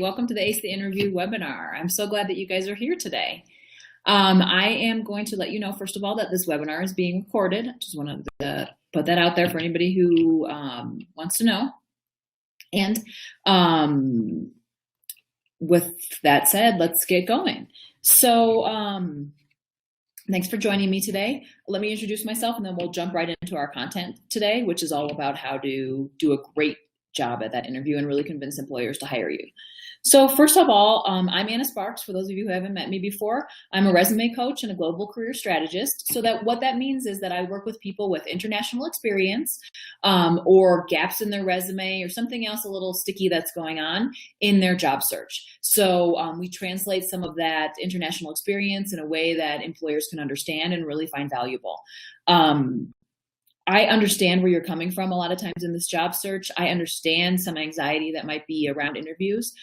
Welcome to the Ace the Interview webinar. I'm so glad that you guys are here today. I am going to let you know, first of all, that this webinar is being recorded. Just wanted to put that out there for anybody who wants to know. And with that said, let's get going. So thanks for joining me today. Let me introduce myself and then we'll jump right into our content today, which is all about how to do a great job at that interview and really convince employers to hire you. So first of all, I'm Anna Sparks. For those of you who haven't met me before, I'm a resume coach and a global career strategist. So that what that means is that I work with people with international experience or gaps in their resume or something else a little sticky that's going on in their job search. So we translate some of that international experience in a way that employers can understand and really find valuable. I understand where you're coming from a lot of times in this job search. I understand some anxiety that might be around interviews.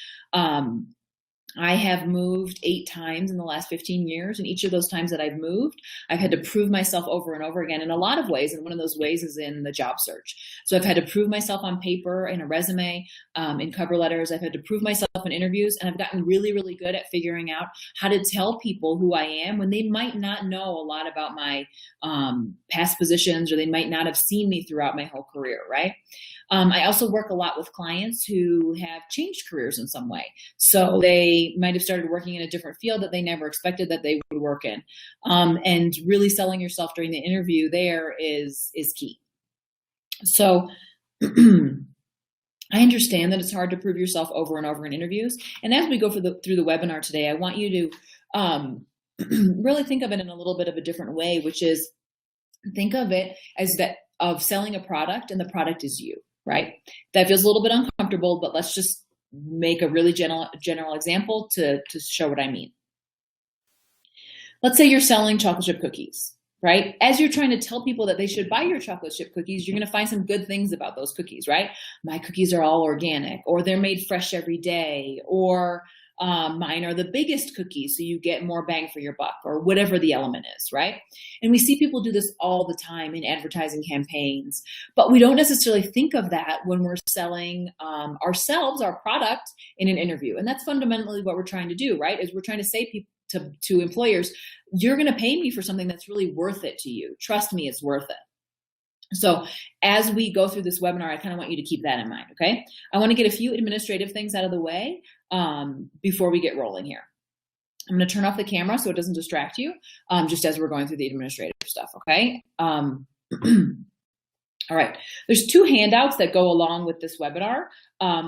I have moved 8 times in the last 15 years, and each of those times that I've moved, I've had to prove myself over and over again in a lot of ways, and one of those ways is in the job search. So I've had to prove myself on paper, in a resume, in cover letters. I've had to prove myself in interviews, and I've gotten really, really good at figuring out how to tell people who I am when they might not know a lot about my past positions, or they might not have seen me throughout my whole career, right? I also work a lot with clients who have changed careers in some way. So they might have started working in a different field that they never expected that they would work in. And really selling yourself during the interview there is key. So I understand that it's hard to prove yourself over and over in interviews. And as we go through the webinar today, I want you to really think of it in a little bit of a different way, which is think of it as that of selling a product and the product is you. Right? That feels a little bit uncomfortable, but let's just make a really general example to show what I mean. Let's say you're selling chocolate chip cookies, right? As you're trying to tell people that they should buy your chocolate chip cookies, you're going to find some good things about those cookies, right? My cookies are all organic, or they're made fresh every day, or mine are the biggest cookies, so you get more bang for your buck, or whatever the element is, right? And we see people do this all the time in advertising campaigns, but we don't necessarily think of that when we're selling ourselves, our product, in an interview. And that's fundamentally what we're trying to do, right? Is we're trying to say to employers, you're going to pay me for something that's really worth it to you. Trust me, it's worth it. So as we go through this webinar, I kind of want you to keep that in mind, okay? I want to get a few administrative things out of the way before we get rolling here. I'm going to turn off the camera so it doesn't distract you, just as we're going through the administrative stuff, okay? All right. There's 2 handouts that go along with this webinar,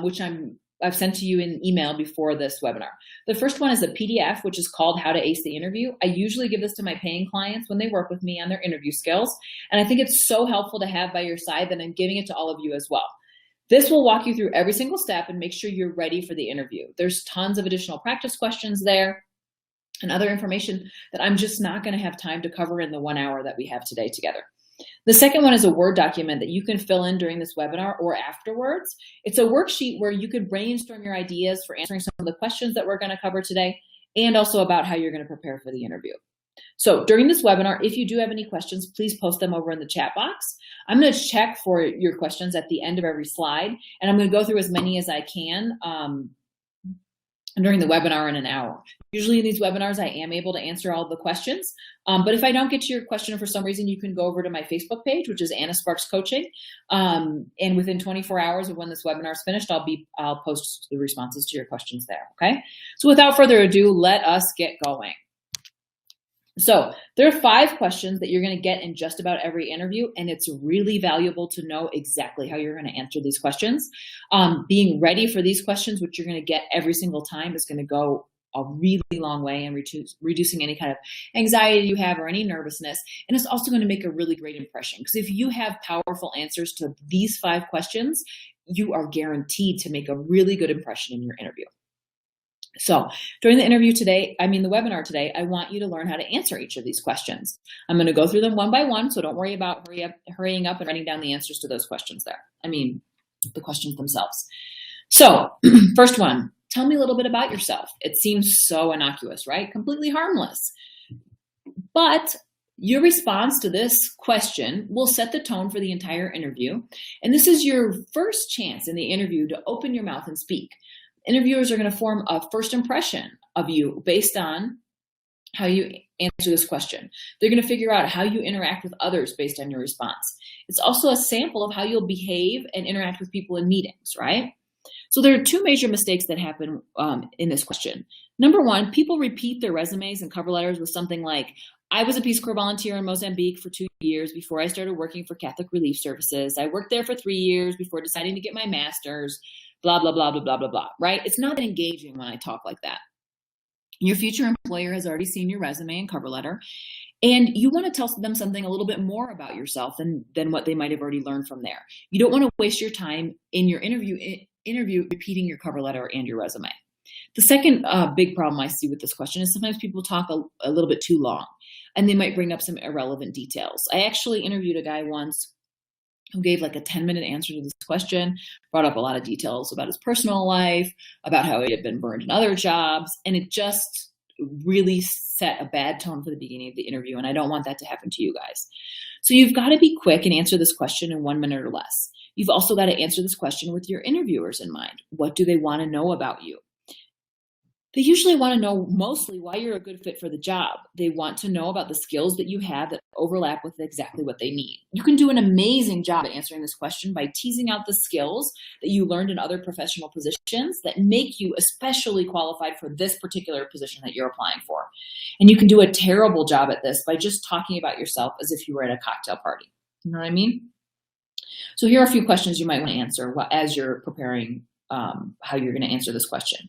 which I've sent to you in email before this webinar. The first one is a PDF, which is called How to Ace the Interview. I usually give this to my paying clients when they work with me on their interview skills. And I think it's so helpful to have by your side that I'm giving it to all of you as well. This will walk you through every single step and make sure you're ready for the interview. There's tons of additional practice questions there and other information that I'm just not going to have time to cover in the 1 hour that we have today together. The second one is a Word document that you can fill in during this webinar or afterwards. It's a worksheet where you could brainstorm your ideas for answering some of the questions that we're going to cover today, and also about how you're going to prepare for the interview. So during this webinar, if you do have any questions, please post them over in the chat box. I'm going to check for your questions at the end of every slide, and I'm going to go through as many as I can during the webinar in an hour. Usually in these webinars, I am able to answer all the questions. But if I don't get to your question for some reason, you can go over to my Facebook page, which is Anna Sparks Coaching. And within 24 hours of when this webinar is finished, I'll post the responses to your questions there, okay? So without further ado, let us get going. So there are 5 questions that you're going to get in just about every interview, and it's really valuable to know exactly how you're going to answer these questions. Being ready for these questions, which you're going to get every single time, is going to go a really long way in reducing any kind of anxiety you have or any nervousness. And it's also going to make a really great impression, because if you have powerful answers to these 5 questions, you are guaranteed to make a really good impression in your interview. So during the webinar today, I want you to learn how to answer each of these questions. I'm going to go through them one by one, so don't worry about hurrying up and writing down the answers to those questions there. The questions themselves. So first one, tell me a little bit about yourself. It seems so innocuous, right? Completely harmless. But your response to this question will set the tone for the entire interview. And this is your first chance in the interview to open your mouth and speak. Interviewers are going to form a first impression of you based on how you answer this question. They're going to figure out how you interact with others based on your response. It's also a sample of how you'll behave and interact with people in meetings, right? So there are two major mistakes that happen in this question. Number one, people repeat their resumes and cover letters with something like, I was a Peace Corps volunteer in Mozambique for 2 years before I started working for Catholic Relief Services. I worked there for 3 years before deciding to get my master's, blah, blah, blah, blah, blah, blah, blah, right? It's not engaging when I talk like that. Your future employer has already seen your resume and cover letter, and you want to tell them something a little bit more about yourself than what they might have already learned from there. You don't want to waste your time in your interview repeating your cover letter and your resume. The second big problem I see with this question is sometimes people talk a little bit too long, and they might bring up some irrelevant details. I actually interviewed a guy once who gave like a 10-minute answer to this question, brought up a lot of details about his personal life, about how he had been burned in other jobs, and it just really set a bad tone for the beginning of the interview, and I don't want that to happen to you guys. So you've got to be quick and answer this question in 1 minute or less. You've also got to answer this question with your interviewers in mind. What do they want to know about you? They usually want to know mostly why you're a good fit for the job. They want to know about the skills that you have that overlap with exactly what they need. You can do an amazing job at answering this question by teasing out the skills that you learned in other professional positions that make you especially qualified for this particular position that you're applying for. And you can do a terrible job at this by just talking about yourself as if you were at a cocktail party. You know what I mean? So here are a few questions you might want to answer as you're preparing how you're going to answer this question.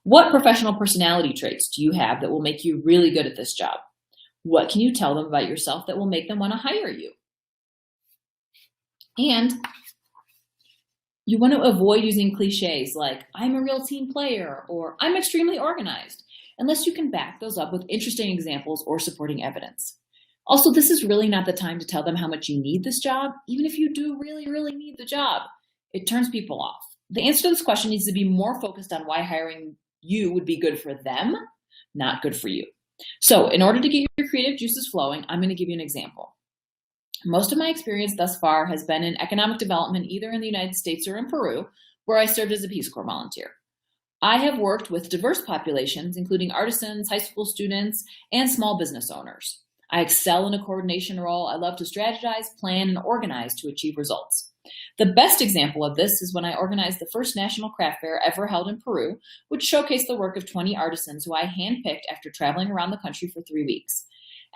What professional personality traits do you have that will make you really good at this job? What can you tell them about yourself that will make them want to hire you? And you want to avoid using cliches like, I'm a real team player, or I'm extremely organized, unless you can back those up with interesting examples or supporting evidence. Also, this is really not the time to tell them how much you need this job, even if you do really, really need the job. It turns people off. The answer to this question needs to be more focused on why hiring you would be good for them, not good for you. So in order to get your creative juices flowing, I'm going to give you an example. Most of my experience thus far has been in economic development, either in the United States or in Peru, where I served as a Peace Corps volunteer. I have worked with diverse populations, including artisans, high school students, and small business owners. I excel in a coordination role. I love to strategize, plan, and organize to achieve results. The best example of this is when I organized the first national craft fair ever held in Peru, which showcased the work of 20 artisans who I handpicked after traveling around the country for 3 weeks.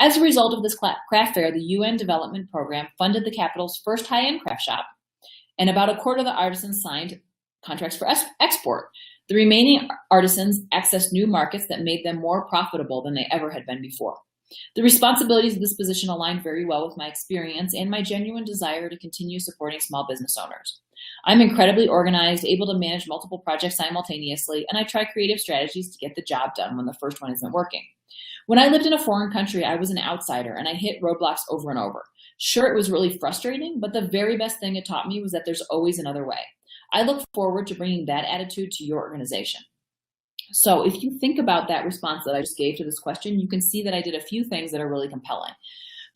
As a result of this craft fair, the UN Development Program funded the capital's first high-end craft shop, and about a quarter of the artisans signed contracts for export. The remaining artisans accessed new markets that made them more profitable than they ever had been before. The responsibilities of this position aligned very well with my experience and my genuine desire to continue supporting small business owners. I'm incredibly organized, able to manage multiple projects simultaneously, and I try creative strategies to get the job done when the first one isn't working. When I lived in a foreign country, I was an outsider and I hit roadblocks over and over. Sure, it was really frustrating, but the very best thing it taught me was that there's always another way. I look forward to bringing that attitude to your organization. So if you think about that response that I just gave to this question, you can see that I did a few things that are really compelling.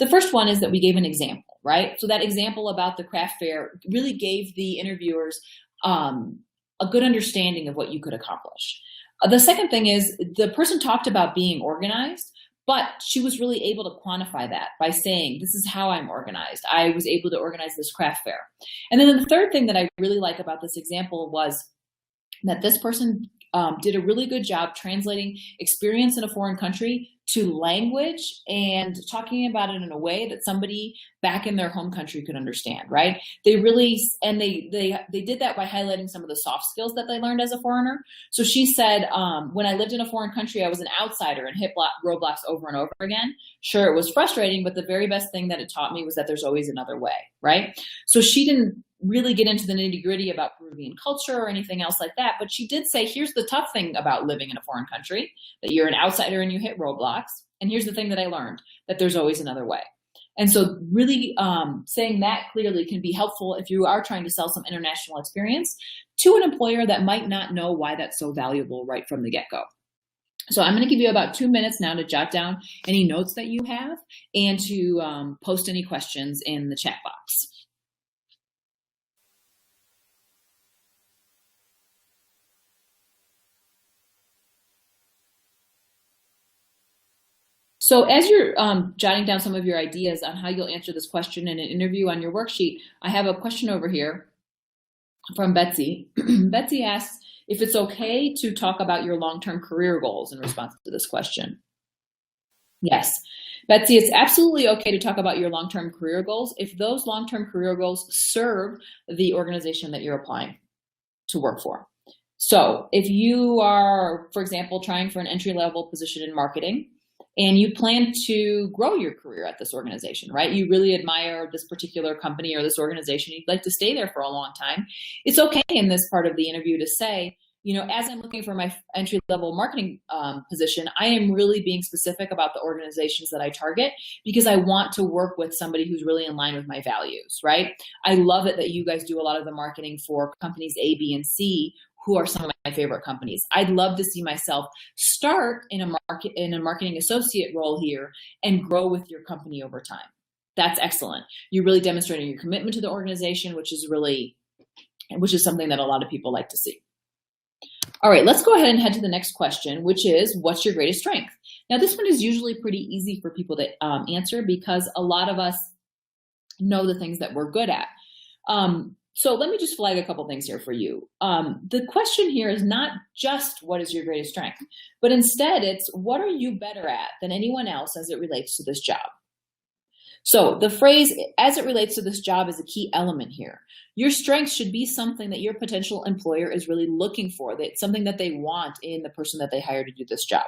The first one is that we gave an example, right? So that example about the craft fair really gave the interviewers a good understanding of what you could accomplish. The second thing is the person talked about being organized, but she was really able to quantify that by saying, this is how I'm organized. I was able to organize this craft fair. And then the third thing that I really like about this example was that this person did a really good job translating experience in a foreign country to language and talking about it in a way that somebody back in their home country could understand, right? They really, and they did that by highlighting some of the soft skills that they learned as a foreigner. So she said, when I lived in a foreign country, I was an outsider and hit roadblocks over and over again. Sure, it was frustrating, but the very best thing that it taught me was that there's always another way, right? So she didn't really get into the nitty-gritty about Peruvian culture or anything else like that, but she did say, here's the tough thing about living in a foreign country, that you're an outsider and you hit roadblocks, and here's the thing that I learned, that there's always another way. And so really saying that clearly can be helpful if you are trying to sell some international experience to an employer that might not know why that's so valuable right from the get-go. So I'm going to give you about 2 minutes now to jot down any notes that you have and to post any questions in the chat box. So as you're jotting down some of your ideas on how you'll answer this question in an interview on your worksheet, I have a question over here from Betsy. Betsy asks if it's okay to talk about your long-term career goals in response to this question. Yes. Betsy, it's absolutely okay to talk about your long-term career goals if those long-term career goals serve the organization that you're applying to work for. So if you are, for example, trying for an entry-level position in marketing and you plan to grow your career at this organization, right? You really admire this particular company or this organization. You'd like to stay there for a long time. It's okay in this part of the interview to say, as I'm looking for my entry-level marketing position, I am really being specific about the organizations that I target because I want to work with somebody who's really in line with my values, right? I love it that you guys do a lot of the marketing for companies A, B, and C, who are some of my favorite companies. I'd love to see myself start in a marketing associate role here and grow with your company over time. That's excellent. You're really demonstrating your commitment to the organization, which is something that a lot of people like to see. All right, let's go ahead and head to the next question, which is, what's your greatest strength? Now, this one is usually pretty easy for people to answer because a lot of us know the things that we're good at. So let me just flag a couple things here for you. The question here is not just what is your greatest strength, but instead it's what are you better at than anyone else as it relates to this job? So the phrase as it relates to this job is a key element here. Your strengths should be something that your potential employer is really looking for, that's something that they want in the person that they hire to do this job.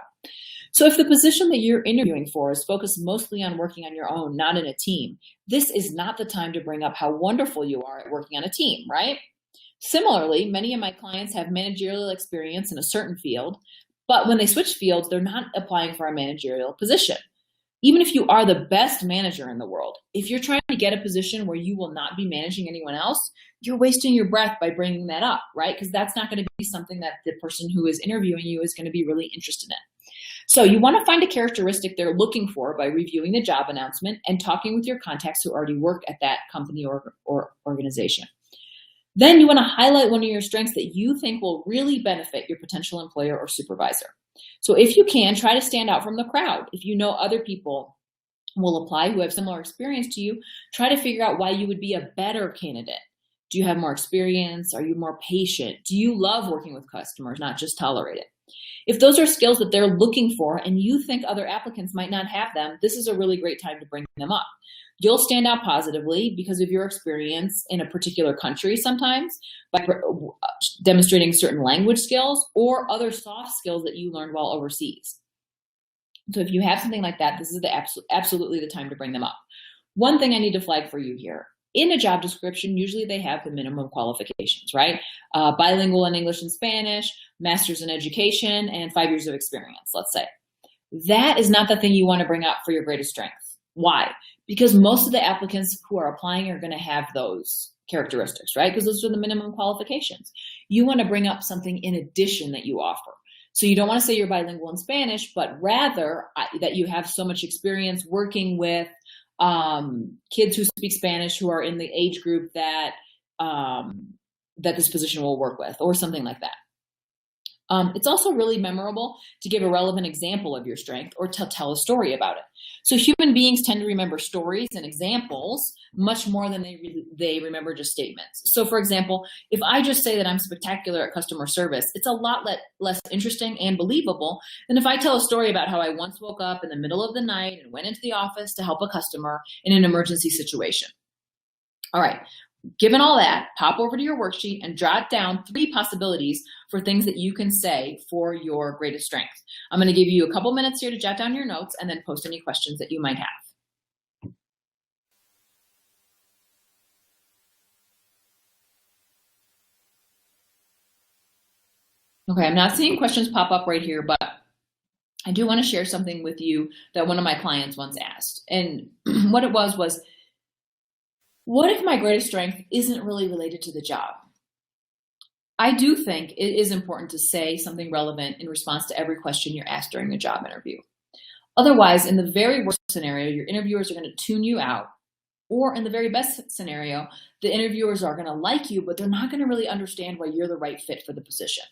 So if the position that you're interviewing for is focused mostly on working on your own, not in a team, this is not the time to bring up how wonderful you are at working on a team, right? Similarly, many of my clients have managerial experience in a certain field, but when they switch fields, they're not applying for a managerial position. Even if you are the best manager in the world, if you're trying to get a position where you will not be managing anyone else, you're wasting your breath by bringing that up, right? Because that's not going to be something that the person who is interviewing you is going to be really interested in. So you want to find a characteristic they're looking for by reviewing the job announcement and talking with your contacts who already work at that company or organization. Then you want to highlight one of your strengths that you think will really benefit your potential employer or supervisor. So if you can, try to stand out from the crowd. If you know other people will apply who have similar experience to you, try to figure out why you would be a better candidate. Do you have more experience? Are you more patient? Do you love working with customers, not just tolerate it? If those are skills that they're looking for and you think other applicants might not have them, this is a really great time to bring them up. You'll stand out positively because of your experience in a particular country sometimes by demonstrating certain language skills or other soft skills that you learned while overseas. So if you have something like that, this is absolutely the time to bring them up. One thing I need to flag for you here. In a job description, usually they have the minimum qualifications, right? Bilingual in English and Spanish, master's in education, and 5 years of experience, let's say. That is not the thing you want to bring up for your greatest strength. Why? Because most of the applicants who are applying are going to have those characteristics, right? Because those are the minimum qualifications. You want to bring up something in addition that you offer. So you don't want to say you're bilingual in Spanish, but rather that you have so much experience working with kids who speak Spanish who are in the age group that this position will work with, or something like that. It's also really memorable to give a relevant example of your strength or to tell a story about it. So human beings tend to remember stories and examples much more than they remember just statements. So for example, if I just say that I'm spectacular at customer service, it's a lot less interesting and believable than if I tell a story about how I once woke up in the middle of the night and went into the office to help a customer in an emergency situation. All right. Given all that, pop over to your worksheet and jot down 3 possibilities for things that you can say for your greatest strength. I'm going to give you a couple minutes here to jot down your notes and then post any questions that you might have. Okay, I'm not seeing questions pop up right here, but I do want to share something with you that one of my clients once asked. And what it was, what if my greatest strength isn't really related to the job? I do think it is important to say something relevant in response to every question you're asked during a job interview. Otherwise, in the very worst scenario, your interviewers are going to tune you out. Or in the very best scenario, the interviewers are going to like you, but they're not going to really understand why you're the right fit for the position.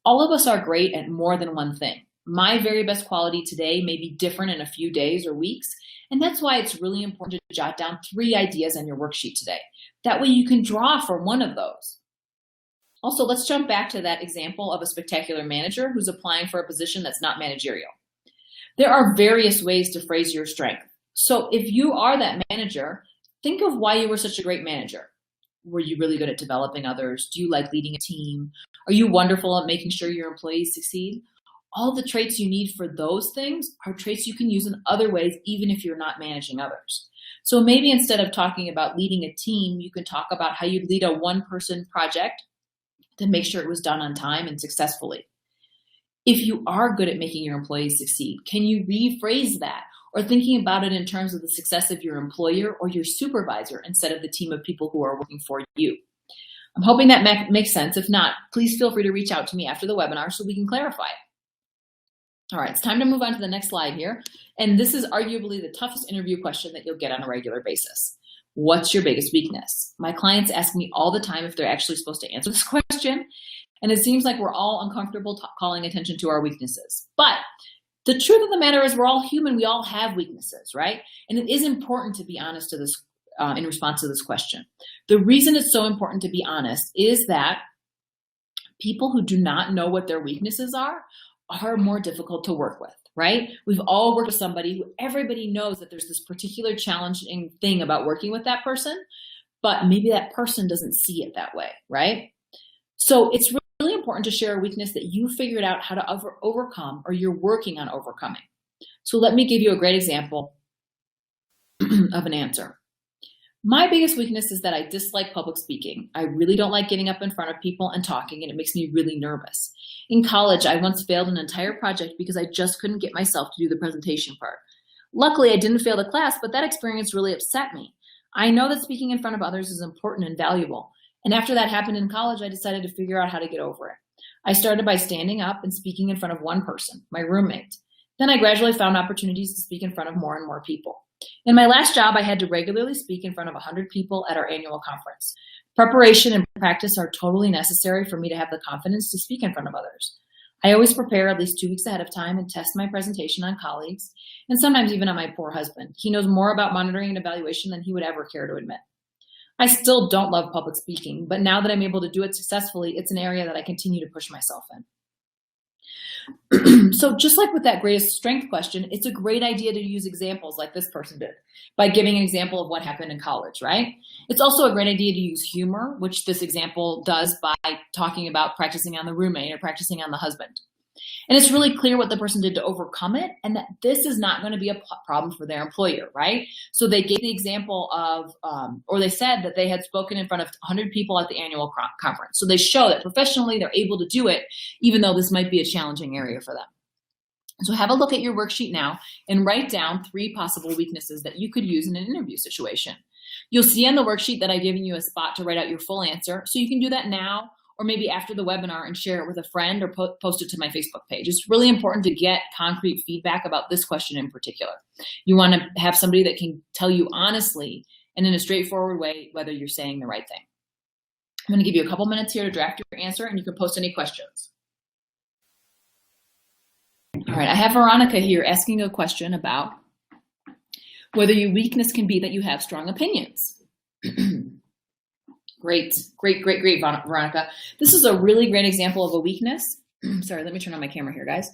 All of us are great at more than one thing. My very best quality today may be different in a few days or weeks. And that's why it's really important to jot down 3 ideas on your worksheet today. That way you can draw from one of those. Also, let's jump back to that example of a spectacular manager who's applying for a position that's not managerial. There are various ways to phrase your strength. So if you are that manager, think of why you were such a great manager. Were you really good at developing others? Do you like leading a team? Are you wonderful at making sure your employees succeed? All the traits you need for those things are traits you can use in other ways, even if you're not managing others. So maybe instead of talking about leading a team, you can talk about how you lead a one-person project to make sure it was done on time and successfully. If you are good at making your employees succeed, can you rephrase that? Or thinking about it in terms of the success of your employer or your supervisor instead of the team of people who are working for you. I'm hoping that makes sense. If not, please feel free to reach out to me after the webinar so we can clarify it. All right, it's time to move on to the next slide here. And this is arguably the toughest interview question that you'll get on a regular basis. What's your biggest weakness? My clients ask me all the time if they're actually supposed to answer this question. And it seems like we're all uncomfortable calling attention to our weaknesses. But the truth of the matter is we're all human. We all have weaknesses, right? And it is important to be honest to this in response to this question. The reason it's so important to be honest is that people who do not know what their weaknesses are more difficult to work with, right? We've all worked with somebody who everybody knows that there's this particular challenging thing about working with that person, but maybe that person doesn't see it that way, right? So it's really important to share a weakness that you figured out how to overcome or you're working on overcoming. So let me give you a great example of an answer. My biggest weakness is that I dislike public speaking. I really don't like getting up in front of people and talking, and it makes me really nervous. In college, I once failed an entire project because I just couldn't get myself to do the presentation part. Luckily, I didn't fail the class, but that experience really upset me. I know that speaking in front of others is important and valuable. And after that happened in college, I decided to figure out how to get over it. I started by standing up and speaking in front of one person, my roommate. Then I gradually found opportunities to speak in front of more and more people. In my last job, I had to regularly speak in front of 100 people at our annual conference. Preparation and practice are totally necessary for me to have the confidence to speak in front of others. I always prepare at least 2 weeks ahead of time and test my presentation on colleagues, and sometimes even on my poor husband. He knows more about monitoring and evaluation than he would ever care to admit. I still don't love public speaking, but now that I'm able to do it successfully, it's an area that I continue to push myself in. So just like with that greatest strength question, it's a great idea to use examples like this person did by giving an example of what happened in college, right? It's also a great idea to use humor, which this example does by talking about practicing on the roommate or practicing on the husband. And it's really clear what the person did to overcome it and that this is not going to be a problem for their employer, right? So they gave the example of, or they said that they had spoken in front of 100 people at the annual conference. So they show that professionally they're able to do it, even though this might be a challenging area for them. So have a look at your worksheet now and write down 3 possible weaknesses that you could use in an interview situation. You'll see on the worksheet that I've given you a spot to write out your full answer. So you can do that now or maybe after the webinar and share it with a friend or post it to my Facebook page. It's really important to get concrete feedback about this question in particular. You want to have somebody that can tell you honestly and in a straightforward way whether you're saying the right thing. I'm going to give you a couple minutes here to draft your answer and you can post any questions. All right, I have Veronica here asking a question about whether your weakness can be that you have strong opinions. Great, Veronica. This is a really great example of a weakness. Sorry, let me turn on my camera here, guys.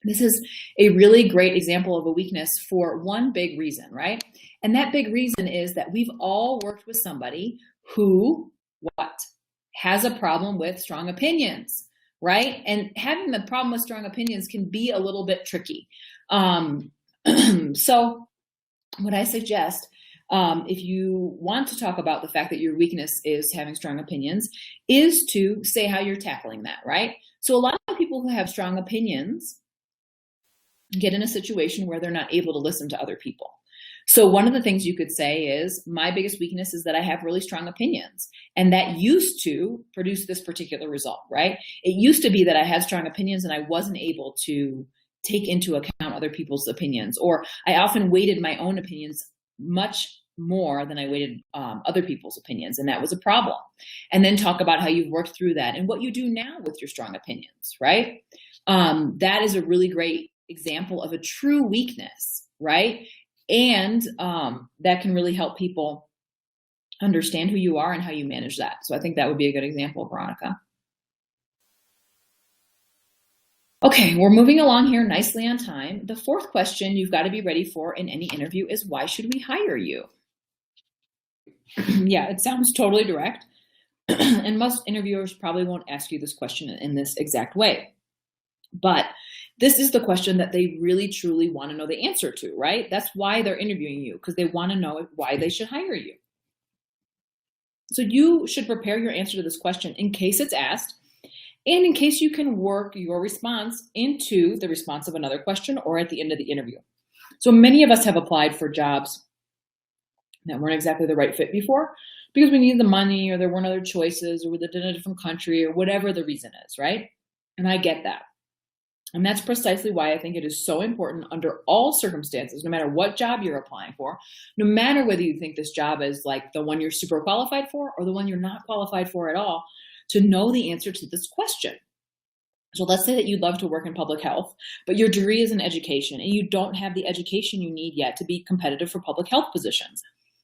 This is a really great example of a weakness for one big reason, right? And that big reason is that we've all worked with somebody who, has a problem with strong opinions, right? And having the problem with strong opinions can be a little bit tricky. So what I suggest, if you want to talk about the fact that your weakness is having strong opinions, is to say how you're tackling that, right? So a lot of people who have strong opinions get in a situation where they're not able to listen to other people. So one of the things you could say is, my biggest weakness is that I have really strong opinions. And that used to produce this particular result, right? It used to be that I had strong opinions and I wasn't able to take into account other people's opinions, or I often weighted my own opinions much more than I weighted other people's opinions, and that was a problem. And then talk about how you've worked through that and what you do now with your strong opinions, right? That is a really great example of a true weakness, right? And that can really help people understand who you are and how you manage that. So I think that would be a good example, Veronica. Okay, we're moving along here nicely on time. The fourth question you've got to be ready for in any interview is, why should we hire you? Yeah, it sounds totally direct. And most interviewers probably won't ask you this question in this exact way. But this is the question that they really truly want to know the answer to, right? That's why they're interviewing you, because they want to know why they should hire you. So you should prepare your answer to this question in case it's asked, and in case you can work your response into the response of another question or at the end of the interview. So many of us have applied for jobs that weren't exactly the right fit before because we needed the money, or there weren't other choices, or we lived in a different country, or whatever the reason is, right? And I get that. And that's precisely why I think it is so important under all circumstances, no matter what job you're applying for, no matter whether you think this job is like the one you're super qualified for or the one you're not qualified for at all, to know the answer to this question. So let's say that you'd love to work in public health, but your degree is in education and you don't have the education you need yet to be competitive for public health positions.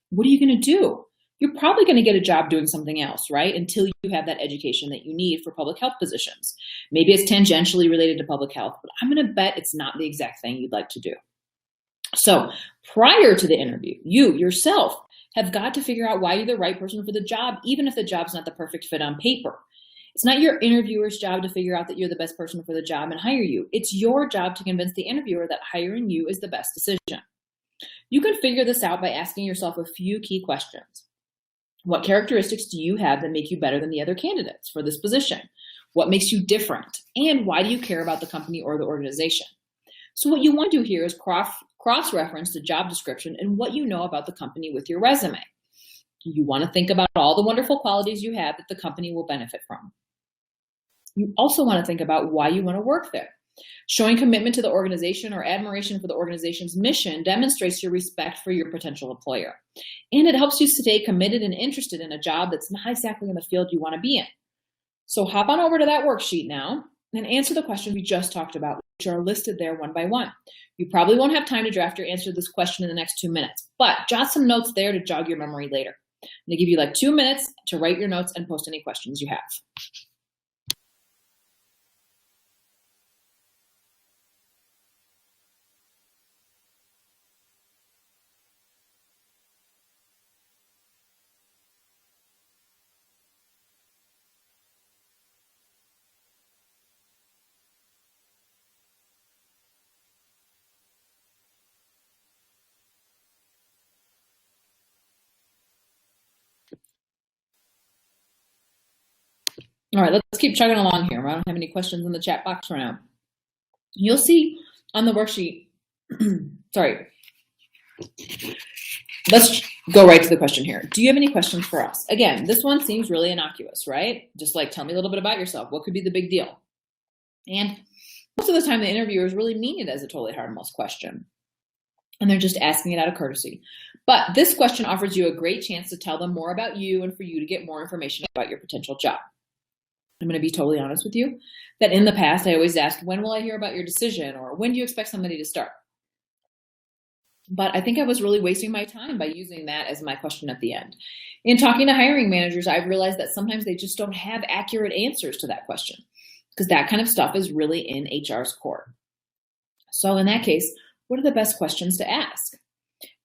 What are you going to do? You're probably going to get a job doing something else, right? Until you have that education that you need for public health positions. Maybe it's tangentially related to public health, but I'm going to bet it's not the exact thing you'd like to do. So prior to the interview, you yourself have got to figure out why you're the right person for the job, even if the job's not the perfect fit on paper. It's not your interviewer's job to figure out that you're the best person for the job and hire you. It's your job to convince the interviewer that hiring you is the best decision. You can figure this out by asking yourself a few key questions. What characteristics do you have that make you better than the other candidates for this position? What makes you different? And why do you care about the company or the organization? So what you want to do here is cross-reference the job description and what you know about the company with your resume. You want to think about all the wonderful qualities you have that the company will benefit from. You also want to think about why you want to work there. Showing commitment to the organization or admiration for the organization's mission demonstrates your respect for your potential employer. And it helps you stay committed and interested in a job that's not exactly in the field you want to be in. So hop on over to that worksheet now and answer the questions we just talked about, which are listed there one by one. You probably won't have time to draft your answer to this question in the next 2 minutes, but jot some notes there to jog your memory later. I'm going to give you like 2 minutes to write your notes and post any questions you have. All right, let's keep chugging along here. I don't have any questions in the chat box right now. You'll see on the worksheet, sorry. Let's go right to the question here. Do you have any questions for us? Again, this one seems really innocuous, right? Just like, tell me a little bit about yourself. What could be the big deal? And most of the time, the interviewers really mean it as a totally harmless question. And they're just asking it out of courtesy. But this question offers you a great chance to tell them more about you and for you to get more information about your potential job. I'm going to be totally honest with you that in the past, I always asked, when will I hear about your decision? Or when do you expect somebody to start? But I think I was really wasting my time by using that as my question at the end. In talking to hiring managers, I've realized that sometimes they just don't have accurate answers to that question, because that kind of stuff is really in HR's court. So in that case, what are the best questions to ask?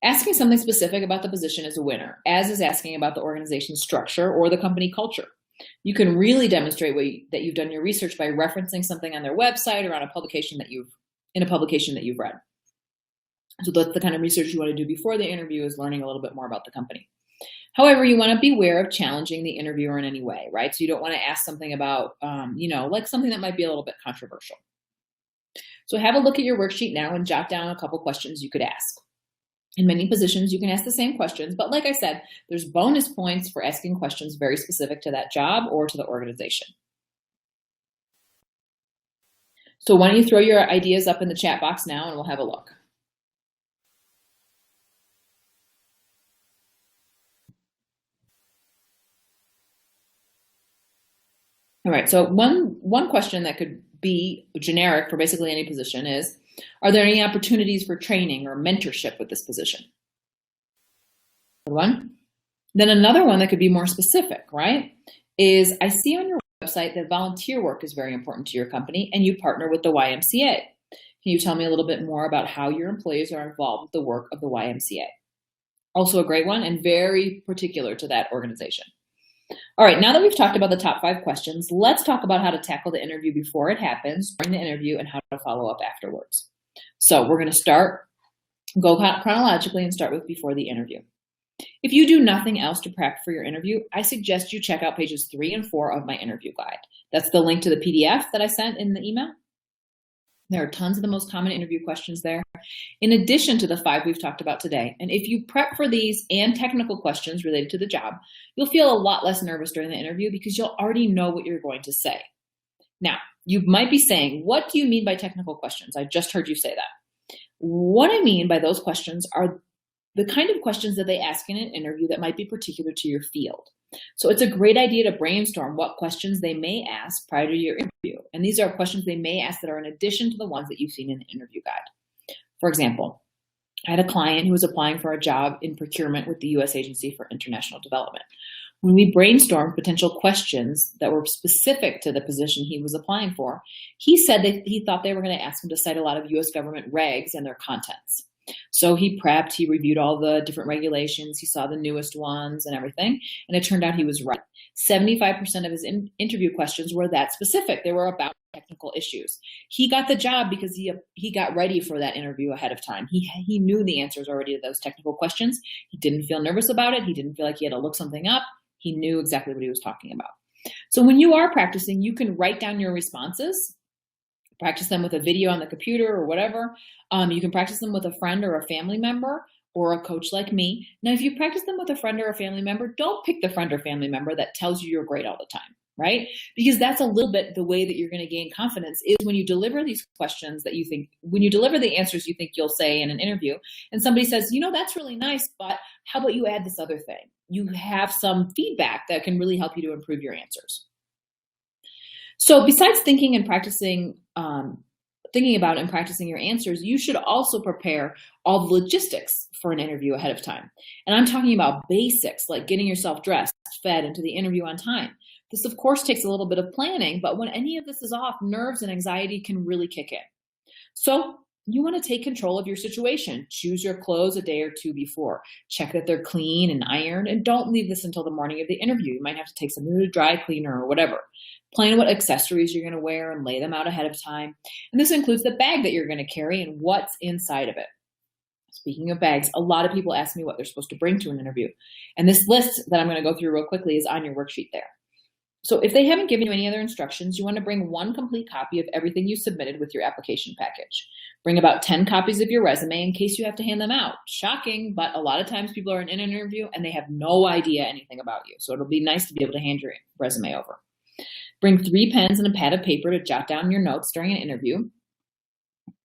Asking something specific about the position is a winner, as is asking about the organization's structure or the company culture. You can really demonstrate that you've done your research by referencing something on their website or on a publication that you've read. So that's the kind of research you want to do before the interview, is learning a little bit more about the company. However, you want to beware of challenging the interviewer in any way, right? So you don't want to ask something about, like something that might be a little bit controversial. So have a look at your worksheet now and jot down a couple questions you could ask. In many positions, you can ask the same questions, but like I said, there's bonus points for asking questions very specific to that job or to the organization. So why don't you throw your ideas up in the chat box now and we'll have a look. All right, so one question that could be generic for basically any position is, are there any opportunities for training or mentorship with this position? Good one. Then another one that could be more specific, right, is I see on your website that volunteer work is very important to your company and you partner with the YMCA. Can you tell me a little bit more about how your employees are involved with the work of the YMCA? Also a great one and very particular to that organization. All right, now that we've talked about the top 5 questions, let's talk about how to tackle the interview before it happens, during the interview, and how to follow up afterwards. So we're going to go chronologically and start with before the interview. If you do nothing else to prep for your interview, I suggest you check out pages 3 and 4 of my interview guide. That's the link to the PDF that I sent in the email. There are tons of the most common interview questions there, in addition to the 5 we've talked about today. And if you prep for these and technical questions related to the job, you'll feel a lot less nervous during the interview because you'll already know what you're going to say. Now, you might be saying, what do you mean by technical questions? I just heard you say that. What I mean by those questions are the kind of questions that they ask in an interview that might be particular to your field. So it's a great idea to brainstorm what questions they may ask prior to your interview. And these are questions they may ask that are in addition to the ones that you've seen in the interview guide. For example, I had a client who was applying for a job in procurement with the U.S. Agency for International Development. When we brainstormed potential questions that were specific to the position he was applying for, he said that he thought they were going to ask him to cite a lot of U.S. government regs and their contents. So he prepped, he reviewed all the different regulations, he saw the newest ones and everything, and it turned out he was right. 75% of his interview questions were that specific. They were about technical issues. He got the job because he got ready for that interview ahead of time. He knew the answers already to those technical questions. He didn't feel nervous about it. He didn't feel like he had to look something up. He knew exactly what he was talking about. So when you are practicing, you can write down your responses. Practice them with a video on the computer or whatever. You can practice them with a friend or a family member or a coach like me. Now, if you practice them with a friend or a family member, don't pick the friend or family member that tells you you're great all the time, right? Because that's a little bit the way that you're going to gain confidence is when you deliver these questions that you think, when you deliver the answers you think you'll say in an interview, and somebody says, you know, that's really nice, but how about you add this other thing? You have some feedback that can really help you to improve your answers. So besides thinking and practicing, thinking about and practicing your answers, you should also prepare all the logistics for an interview ahead of time. And I'm talking about basics like getting yourself dressed, fed, into the interview on time. This, of course, takes a little bit of planning, but when any of this is off, nerves and anxiety can really kick in. So you want to take control of your situation. Choose your clothes a day or 2 before. Check that they're clean and ironed, and don't leave this until the morning of the interview. You might have to take some to the dry cleaner or whatever. Plan what accessories you're going to wear and lay them out ahead of time. And this includes the bag that you're going to carry and what's inside of it. Speaking of bags, a lot of people ask me what they're supposed to bring to an interview. And this list that I'm going to go through real quickly is on your worksheet there. So if they haven't given you any other instructions, you want to bring 1 complete copy of everything you submitted with your application package. Bring about 10 copies of your resume in case you have to hand them out. Shocking, but a lot of times people are in an interview and they have no idea anything about you. So it'll be nice to be able to hand your resume over. Bring 3 pens and a pad of paper to jot down your notes during an interview.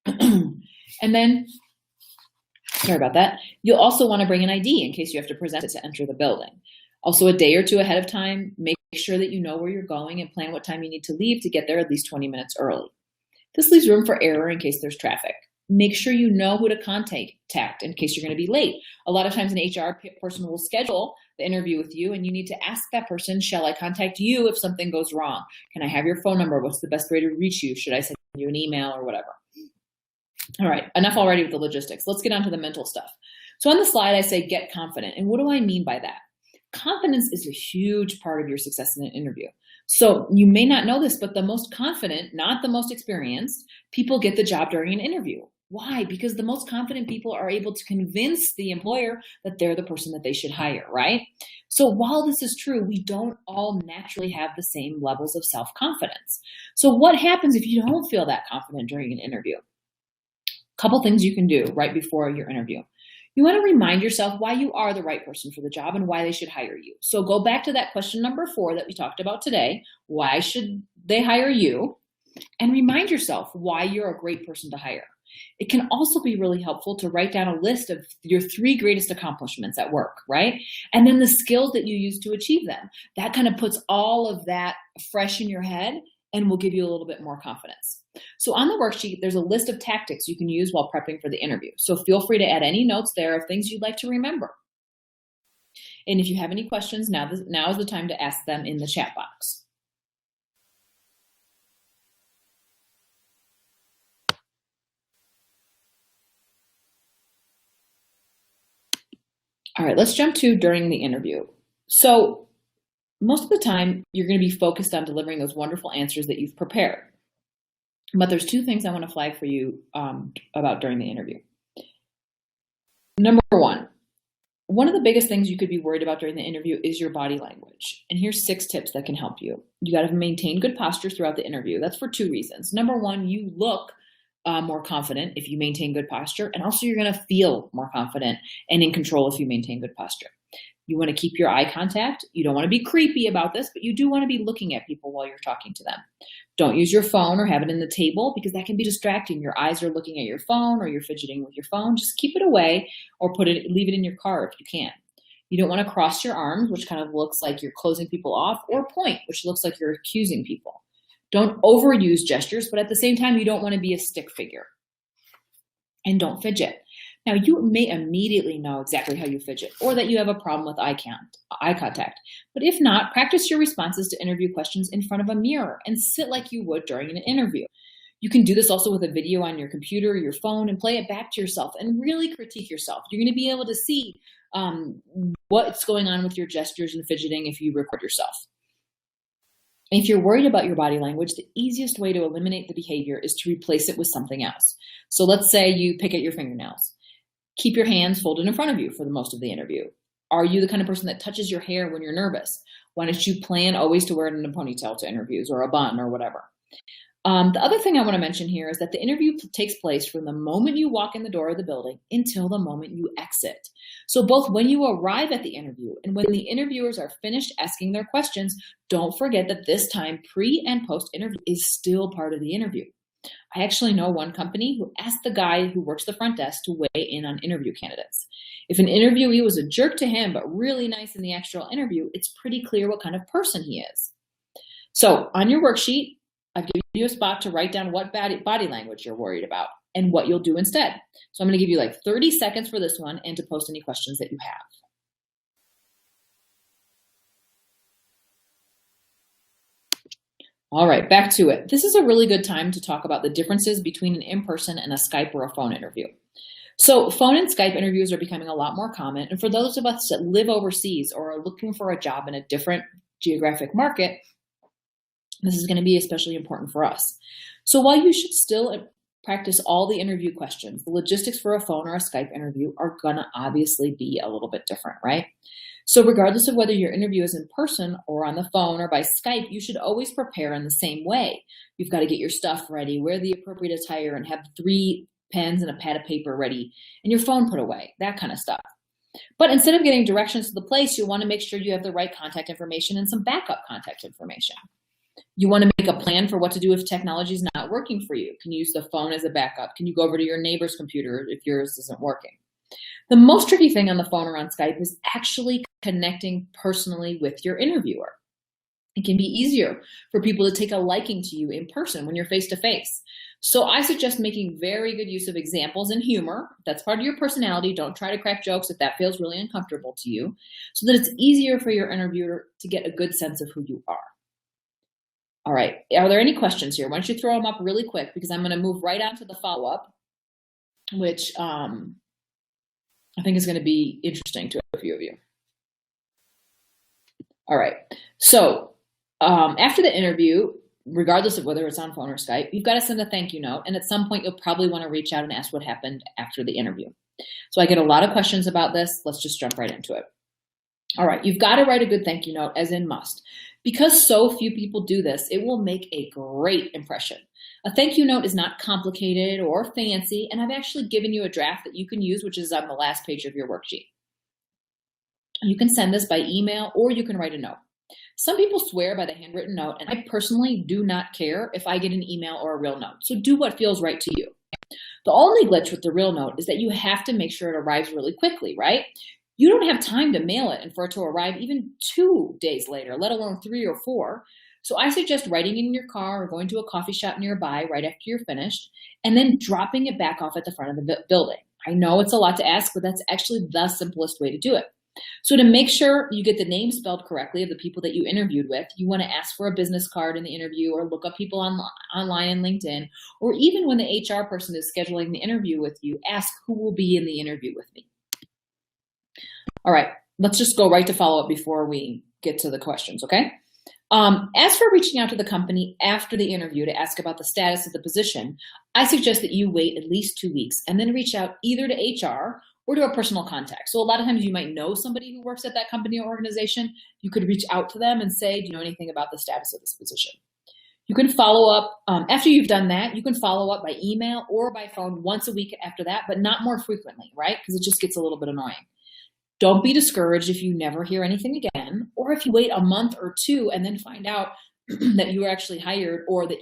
And then, sorry about that, you'll also want to bring an ID in case you have to present it to enter the building. Also, a day or 2 ahead of time, make sure that you know where you're going and plan what time you need to leave to get there at least 20 minutes early. This leaves room for error in case there's traffic. Make sure you know who to contact in case you're going to be late. A lot of times an HR person will schedule the interview with you and you need to ask that person, shall I contact you if something goes wrong? Can I have your phone number? What's the best way to reach you? Should I send you an email or whatever? All right, enough already with the logistics. Let's get on to the mental stuff. So on the slide, I say get confident. And what do I mean by that? Confidence is a huge part of your success in an interview. So you may not know this, but the most confident, not the most experienced, people get the job during an interview. Why? Because the most confident people are able to convince the employer that they're the person that they should hire, right? So while this is true, we don't all naturally have the same levels of self-confidence. So what happens if you don't feel that confident during an interview? A couple things you can do right before your interview. You want to remind yourself why you are the right person for the job and why they should hire you. So go back to that question number 4 that we talked about today. Why should they hire you? And remind yourself why you're a great person to hire. It can also be really helpful to write down a list of your 3 greatest accomplishments at work, right? And then the skills that you use to achieve them. That kind of puts all of that fresh in your head and will give you a little bit more confidence. So on the worksheet, there's a list of tactics you can use while prepping for the interview. So feel free to add any notes there of things you'd like to remember. And if you have any questions, now is the time to ask them in the chat box. All right, let's jump to during the interview. So most of the time, you're going to be focused on delivering those wonderful answers that you've prepared. But there's two things I want to flag for you about during the interview. Number one of the biggest things you could be worried about during the interview is your body language. And here's 6 tips that can help you. You got to maintain good posture throughout the interview. That's for 2 reasons. Number one, you look more confident if you maintain good posture, and also you're going to feel more confident and in control if you maintain good posture. You want to keep your eye contact. You don't want to be creepy about this, but you do want to be looking at people while you're talking to them. Don't use your phone or have it in the table because that can be distracting. Your eyes are looking at your phone or you're fidgeting with your phone. Just keep it away or leave it in your car if you can. You don't want to cross your arms, which kind of looks like you're closing people off, or point, which looks like you're accusing people. Don't overuse gestures, but at the same time, you don't want to be a stick figure. And don't fidget. Now, you may immediately know exactly how you fidget or that you have a problem with eye contact. But if not, practice your responses to interview questions in front of a mirror and sit like you would during an interview. You can do this also with a video on your computer or your phone and play it back to yourself and really critique yourself. You're going to be able to see what's going on with your gestures and fidgeting if you record yourself. If you're worried about your body language, the easiest way to eliminate the behavior is to replace it with something else. So let's say you pick at your fingernails. Keep your hands folded in front of you for the most of the interview. Are you the kind of person that touches your hair when you're nervous? Why don't you plan always to wear it in a ponytail to interviews or a bun or whatever? The other thing I want to mention here is that the interview takes place from the moment you walk in the door of the building until the moment you exit. So both when you arrive at the interview and when the interviewers are finished asking their questions, don't forget that this time pre and post interview is still part of the interview. I actually know one company who asked the guy who works the front desk to weigh in on interview candidates. If an interviewee was a jerk to him but really nice in the actual interview, it's pretty clear what kind of person he is. So on your worksheet, I've given you a spot to write down what body language you're worried about and what you'll do instead. So I'm going to give you like 30 seconds for this one and to post any questions that you have. All right, back to it. This is a really good time to talk about the differences between an in-person and a Skype or a phone interview. So phone and Skype interviews are becoming a lot more common. And for those of us that live overseas or are looking for a job in a different geographic market, this is going to be especially important for us. So while you should still practice all the interview questions, the logistics for a phone or a Skype interview are going to obviously be a little bit different, right? So regardless of whether your interview is in person or on the phone or by Skype, you should always prepare in the same way. You've got to get your stuff ready, wear the appropriate attire, and have 3 pens and a pad of paper ready, and your phone put away, that kind of stuff. But instead of getting directions to the place, you'll want to make sure you have the right contact information and some backup contact information. You want to make a plan for what to do if technology is not working for you. Can you use the phone as a backup? Can you go over to your neighbor's computer if yours isn't working? The most tricky thing on the phone or on Skype is actually connecting personally with your interviewer. It can be easier for people to take a liking to you in person when you're face-to-face. So I suggest making very good use of examples and humor. If that's part of your personality. Don't try to crack jokes if that feels really uncomfortable to you, so that it's easier for your interviewer to get a good sense of who you are. All right, are there any questions here? Why don't you throw them up really quick, because I'm going to move right on to the follow-up, which I think is going to be interesting to a few of you. All right, so after the interview, regardless of whether it's on phone or Skype, you've got to send a thank you note, and at some point you'll probably want to reach out and ask what happened after the interview. So I get a lot of questions about this. Let's just jump right into it. All right, you've got to write a good thank you note, as in must. Because so few people do this, it will make a great impression. A thank you note is not complicated or fancy, and I've actually given you a draft that you can use, which is on the last page of your worksheet. You can send this by email or you can write a note. Some people swear by the handwritten note, and I personally do not care if I get an email or a real note. So do what feels right to you. The only glitch with the real note is that you have to make sure it arrives really quickly, right? You don't have time to mail it and for it to arrive even 2 days later, let alone 3 or 4. So I suggest writing it in your car or going to a coffee shop nearby right after you're finished, and then dropping it back off at the front of the building. I know it's a lot to ask, but that's actually the simplest way to do it. So to make sure you get the name spelled correctly of the people that you interviewed with, you want to ask for a business card in the interview or look up people online and LinkedIn, or even when the HR person is scheduling the interview with you, ask who will be in the interview with me. All right, let's just go right to follow up before we get to the questions, okay? As for reaching out to the company after the interview to ask about the status of the position, I suggest that you wait at least 2 weeks and then reach out either to HR or to a personal contact. So a lot of times you might know somebody who works at that company or organization. You could reach out to them and say, do you know anything about the status of this position? You can follow up, after you've done that, you can follow up by email or by phone once a week after that, but not more frequently, right? Because it just gets a little bit annoying. Don't be discouraged if you never hear anything again, or if you wait a month or two and then find out that you were actually hired or that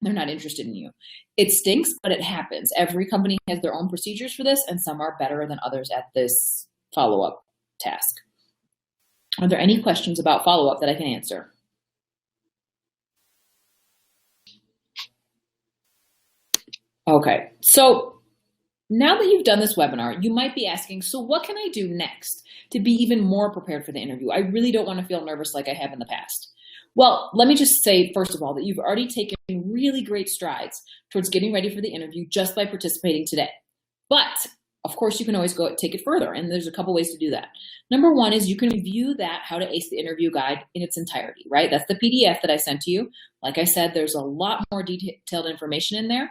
they're not interested in you. It stinks, but it happens. Every company has their own procedures for this, and some are better than others at this follow-up task. Are there any questions about follow-up that I can answer? Okay, so now that you've done this webinar, you might be asking, so what can I do next to be even more prepared for the interview? I really don't want to feel nervous like I have in the past. Well, let me just say, first of all, that you've already taken really great strides towards getting ready for the interview just by participating today. But, of course, you can always go take it further, and there's a couple ways to do that. Number one is you can review that How to Ace the Interview guide in its entirety, right? That's the PDF that I sent to you. Like I said, there's a lot more detailed information in there.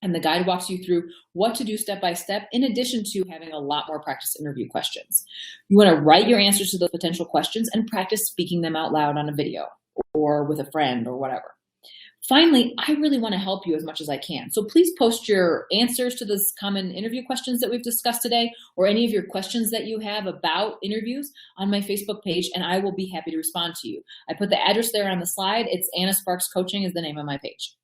And the guide walks you through what to do step by step, in addition to having a lot more practice interview questions. You want to write your answers to those potential questions and practice speaking them out loud on a video or with a friend or whatever. Finally, I really want to help you as much as I can. So please post your answers to those common interview questions that we've discussed today, or any of your questions that you have about interviews on my Facebook page, and I will be happy to respond to you. I put the address there on the slide. It's Anna Sparks Coaching is the name of my page.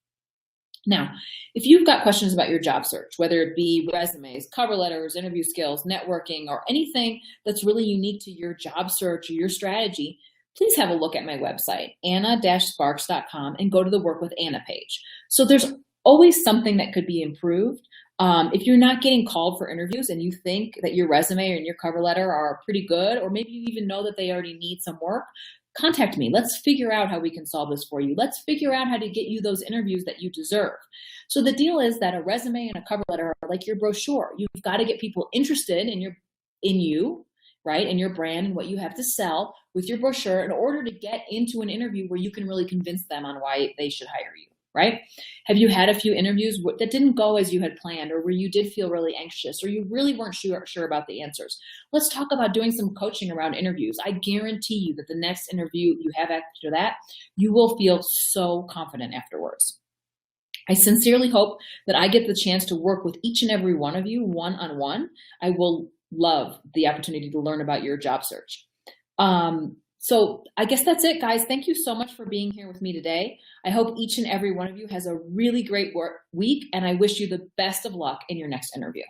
Now, if you've got questions about your job search, whether it be resumes, cover letters, interview skills, networking, or anything that's really unique to your job search or your strategy, please have a look at my website, anna-sparks.com, and go to the Work with Anna page. So there's always something that could be improved. If you're not getting called for interviews and you think that your resume and your cover letter are pretty good, or maybe you even know that they already need some work, contact me. Let's figure out how we can solve this for you. Let's figure out how to get you those interviews that you deserve. So the deal is that a resume and a cover letter are like your brochure. You've got to get people interested in you, right? And your brand and what you have to sell with your brochure in order to get into an interview where you can really convince them on why they should hire you, right? Have you had a few interviews that didn't go as you had planned, or where you did feel really anxious, or you really weren't sure about the answers? Let's talk about doing some coaching around interviews. I guarantee you that the next interview you have after that, you will feel so confident afterwards. I sincerely hope that I get the chance to work with each and every one of you one-on-one. I will love the opportunity to learn about your job search. So I guess that's it, guys. Thank you so much for being here with me today. I hope each and every one of you has a really great week, and I wish you the best of luck in your next interview.